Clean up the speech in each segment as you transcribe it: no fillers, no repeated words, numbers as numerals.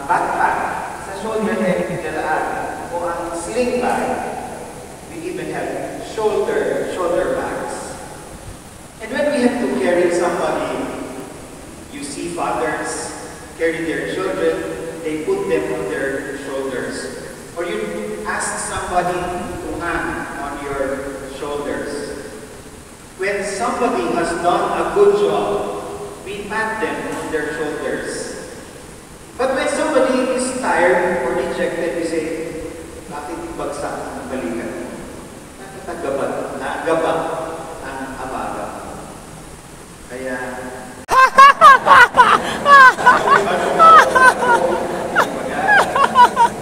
backpack, sa shoulder tayo nilalaan, o ang sling bag. We even have shoulder bags. And when we have to carry somebody, you see fathers carry their children, they put them on their shoulders. Or you ask somebody to hang on your shoulders. When somebody has done a good job, we pat them on their shoulders. But when somebody is tired or dejected, we say, bakit bagsak ang balikat mo? Bakit nagabak ang abaga? Kaya,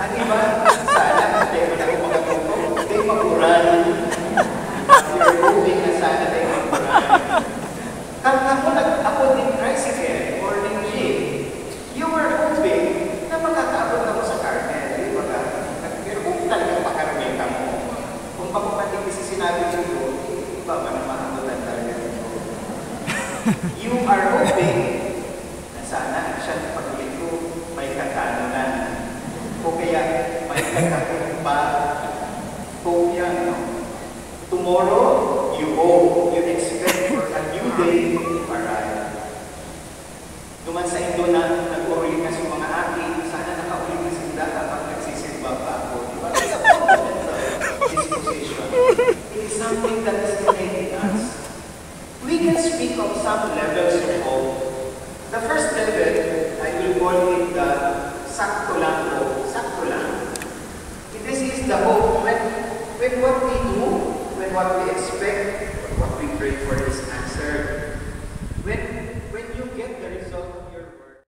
ang iba, sana, hindi mo na kung makatungkong, hindi magurali. You're hoping na sana tayo magurali. Ako din tricycle or din jeep, you were hoping na magkakaroon ako sa carnet. Pero kung talagang pakaramihan mo, kung papapatig kasi sinabi ko, iba ba na makamutan talaga ito? You are hoping na sana siya pag-ulit ko may katanunan. O kaya may katanunan pa. Hope yan, no? Tomorrow, you hope, you expect for a new day to arrive. Duman sa Indo na nag-uri na sa mga aki, sana nakaulit na sila kapag nagsisimba pa ako. Diba? It's a confidence of disposition. It is something that is innate in us. We can speak of some levels of hope. The first level, I will call it the sakto lang hope. Sakto lang. This is the hope when what we do, when what we